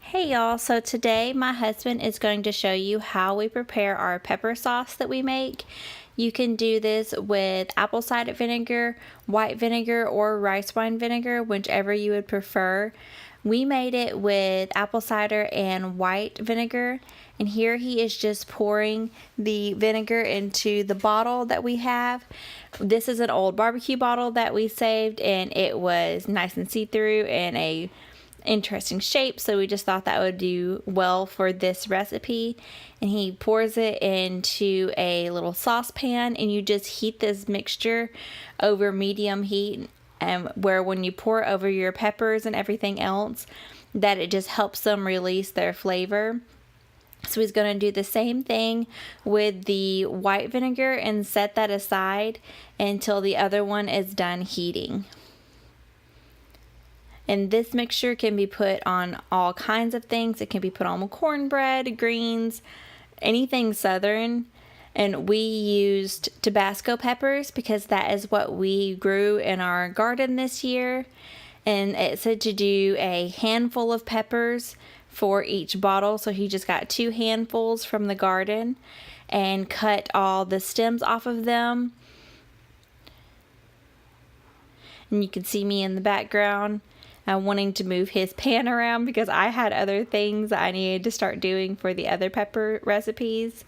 Hey y'all, so today my husband is going to show you how we prepare our pepper sauce that we make. You can do this with apple cider vinegar, white vinegar, or rice wine vinegar, whichever you would prefer. We made it with apple cider and white vinegar, and here he is just pouring the vinegar into the bottle that we have. This is an old barbecue bottle that we saved, and it was nice and see-through and a interesting shape, so we just thought that would do well for this recipe. And he pours it into a little saucepan, and you just heat this mixture over medium heat, and where when you pour over your peppers and everything else, that it just helps them release their flavor. So he's going to do the same thing with the white vinegar and set that aside until the other one is done heating. And this mixture can be put on all kinds of things. It can be put on cornbread, greens, anything southern. And we used Tabasco peppers because that is what we grew in our garden this year. And it said to do a handful of peppers for each bottle. So he just got 2 handfuls from the garden and cut all the stems off of them. And you can see me in the background wanting to move his pan around because I had other things I needed to start doing for the other pepper recipes.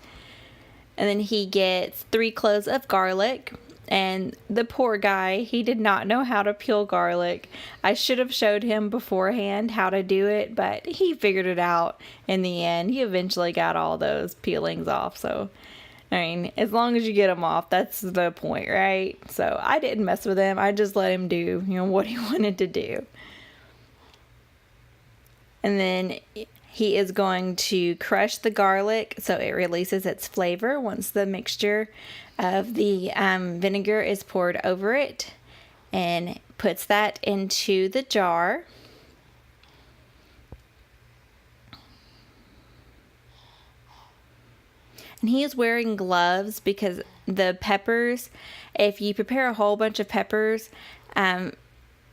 And then he gets 3 cloves of garlic, and the poor guy, he did not know how to peel garlic. I should have showed him beforehand how to do it, but he figured it out in the end. He eventually got all those peelings off, so I mean, as long as you get them off, that's the point, right? So I didn't mess with him. I just let him do, what he wanted to do. And then he is going to crush the garlic so it releases its flavor once the mixture of the vinegar is poured over it, and puts that into the jar. And he is wearing gloves because the peppers, if you prepare a whole bunch of peppers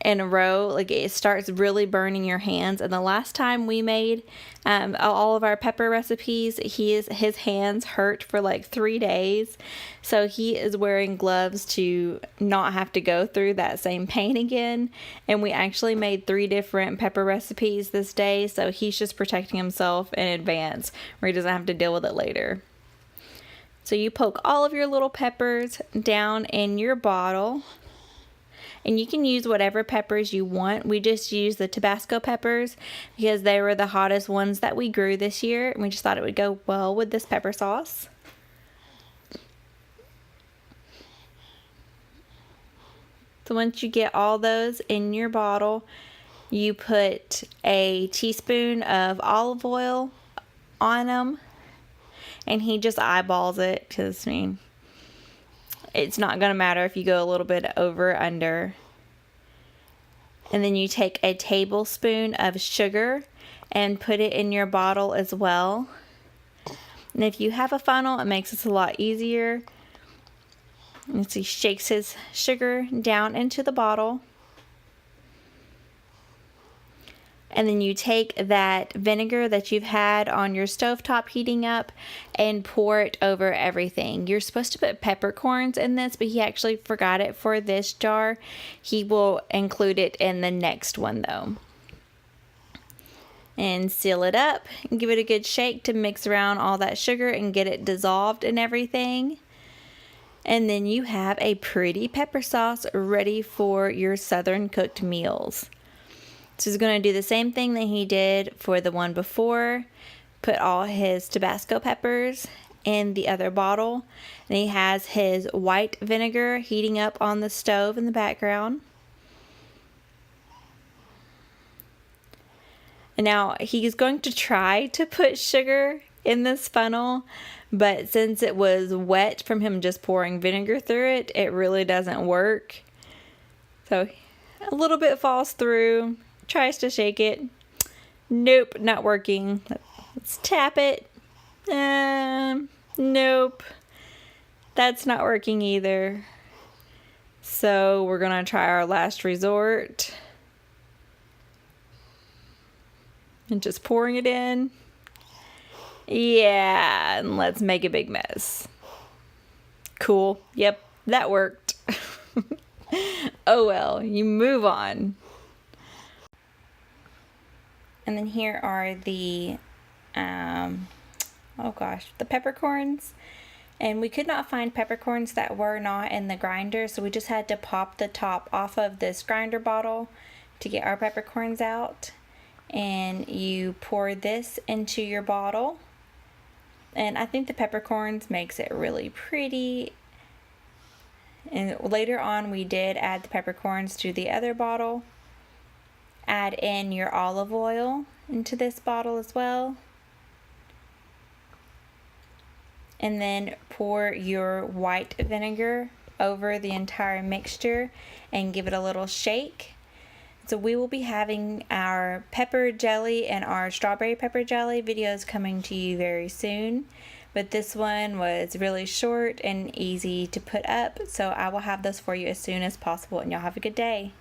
in a row, like, it starts really burning your hands. And the last time we made all of our pepper recipes, his hands hurt for like 3 days. So he is wearing gloves to not have to go through that same pain again. And we actually made 3 different pepper recipes this day, so he's just protecting himself in advance where he doesn't have to deal with it later. So you poke all of your little peppers down in your bottle. And you can use whatever peppers you want. We just used the Tabasco peppers because they were the hottest ones that we grew this year. And we just thought it would go well with this pepper sauce. So once you get all those in your bottle, you put a teaspoon of olive oil on them. And he just eyeballs it because, it's not going to matter if you go a little bit over or under. And then you take a tablespoon of sugar and put it in your bottle as well. And if you have a funnel, it makes this a lot easier. And so he shakes his sugar down into the bottle. And then you take that vinegar that you've had on your stovetop heating up and pour it over everything. You're supposed to put peppercorns in this, but he actually forgot it for this jar. He will include it in the next one though. And seal it up and give it a good shake to mix around all that sugar and get it dissolved and everything. And then you have a pretty pepper sauce ready for your southern cooked meals. So he's going to do the same thing that he did for the one before. Put all his Tabasco peppers in the other bottle. And he has his white vinegar heating up on the stove in the background. And now he's going to try to put sugar in this funnel. But since it was wet from him just pouring vinegar through it, it really doesn't work. So a little bit falls through. Tries to shake it. Nope, not working. Let's tap it. Nope. That's not working either. So we're going to try our last resort. And just pouring it in. Yeah, and let's make a big mess. Cool. Yep, that worked. Oh well, you move on. And then here are the, the peppercorns. And we could not find peppercorns that were not in the grinder, so we just had to pop the top off of this grinder bottle to get our peppercorns out. And you pour this into your bottle. And I think the peppercorns makes it really pretty. And later on we did add the peppercorns to the other bottle. Add in your olive oil into this bottle as well. And then pour your white vinegar over the entire mixture and give it a little shake. So we will be having our pepper jelly and our strawberry pepper jelly videos coming to you very soon. But this one was really short and easy to put up, so I will have those for you as soon as possible, and y'all have a good day.